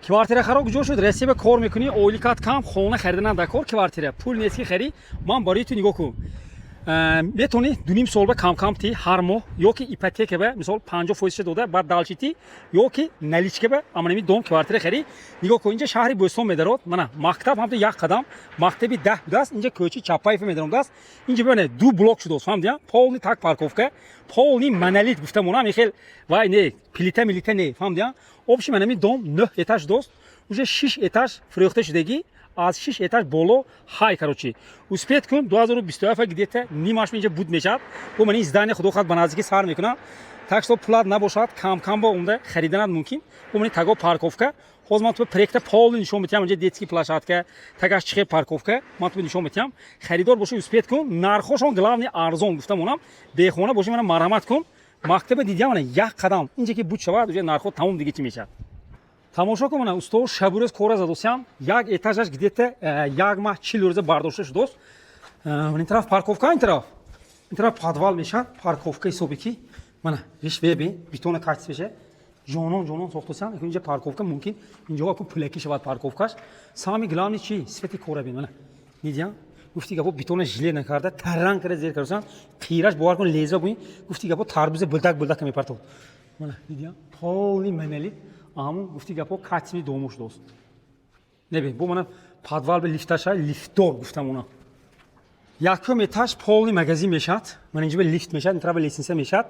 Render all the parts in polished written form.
Kvartira خراب کجا شد؟ رسیب کار میکنی، اولیکات کم، خونه خریدن دکار کvartira. پول نیست که خری، من برای تو نگاه کن. میتونی دونیم سال به کم کم تی هر ماه یا که ایپاتیک به مثال 50% داده بعد دالچیتی یا که نلیچ که به اما نمی دوم کvartira خری. نگاه کن اینجا شهری بوستون میدارد. من مکتب هم تو یک قدم مکتبی 10 بود است. اینجا کوچی چپایف میدارم است. اینجا ببینه دو بلوک شده است. فهمیدی؟ پولنی تک پارکوفکه. پولنی منالیت گفتم اونم میخیل وای نه پلیته میلیته نه. فهمیدی؟ آبش من نمی دوم 9 etaج دوست. уже 6 etaج фрехте шудагӣ аз 6 этаж боло ҳай короче успех кун 2027 где-то нимаш инҷа буд мешавад бо мани здания худо хат ба наздики сар мекунам так что пулат набошад кам кам бо умда хариданад мумкин бо мани таго парковка ҳозир ман ту проекта полни нишон метиҳам инҷа детский площадка тагаш чихе парковка ман ту нишон метиҳам харидор боши успех кун нархошон главни арзон гуфтам онам бехона боши мана марҳамат кун мактаба дидиам ана як қадам инҷа ки буд шавад уже нархо тамом диги чӣ мешавад. Тамошо кун, усто шабурез кора задосям, як этажаш где-то як ма 40 рӯза бардошта шудост. Ин тараф парковка, ин тараф подвал мешад, парковка ҳисоби ки мана виш беби бетона кач меше. Ҷонон сохтосам, инҷа парковка мумкин, инҷо ку пулеки шавад парковкаш. Сами главни чи свети кора бин, мана. Дидиам? Гуфти гапо бетона жиле накарда, таран кара зер карасан, қираш бовар кун леза буин, гуфти гапо тарбузе булдак мепартод. Мана дидиам? Полни манали амун гуфти гапо катми домуш дост. Небе, бо мана подвал бе лифташа лифтдор гуфтам уна. Якум этаж полни магазин мешад, ман инҷа бе лифт мешад, ин тарафа лесенса мешад.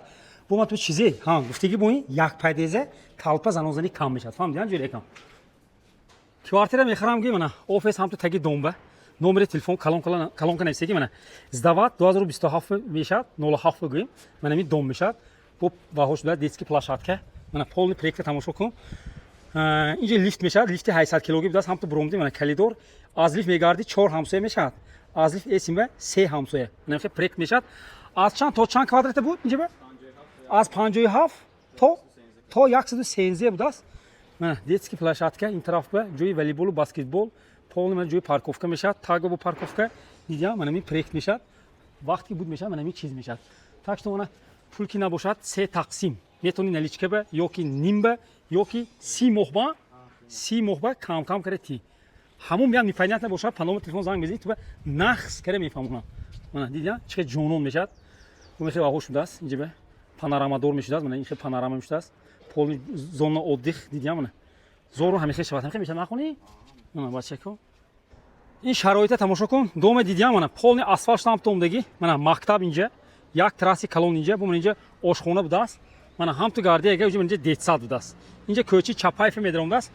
Бо ман ту чизе, ҳа, гуфтиги бо ин як пайдезе талпа занозани кам мешад. Фаҳмидиан ҷӯре кам. Квартира мехарам ки мана офис ҳам ту таги домба. Номери телефон калонка нависеги мана. Сдават 2027 мешад, 07 гӯем. Мана ми дом мешад. Бо баҳош дод детский площадка. Мана полни проекта тамошо кун. Инҷа лифт мешад, лифти 800 килоги будаст, ҳам ту буромди мана калидор. Аз лифт мегарди 4 ҳамсоя мешад. Аз лифт эсимба 3 ҳамсоя. Мана хе проект мешад. Аз чанд то чанд квадрата буд инҷа ба? Аз 57 то 113 будаст. Мана детский площадка ин тараф ба ҷои волейбол, баскетбол, полни мана ҷои парковка мешад. Таго бо парковка. Дидиам мана ми проект мешад. Вақти буд мешад, мана ми чиз мешад. Так што мана пул ки набошад 3 тақсим. Метони наличка ба ё ки ним ба ё ки 30 моҳ ба кам кара ти. Ҳамон меам мифайнат набошад, па номер телефон занг мезанӣ, ту ба нахс кара мефаҳмонам. Мана дидиам чиқе ҷонон мешад. Бо мехе ваҳо шудааст, инҷа ба панорамадор мешудааст, мана ин хе панорама мешудааст. Полни зона отдих дидиам мана. Зору ҳамехе шавад, ҳамехе мешад нахонӣ? Мана бачако. Ин шароита тамошо кун. Дома дидиам мана полни асфалт шудам томдаги. Мана мактаб инҷа, як траси калон инҷа, бо мана инҷа ошхона будааст. Мана ҳам ту гардия ага уҷа инҷа детсад будааст. Инҷа кӯчи чапайф медаромдааст.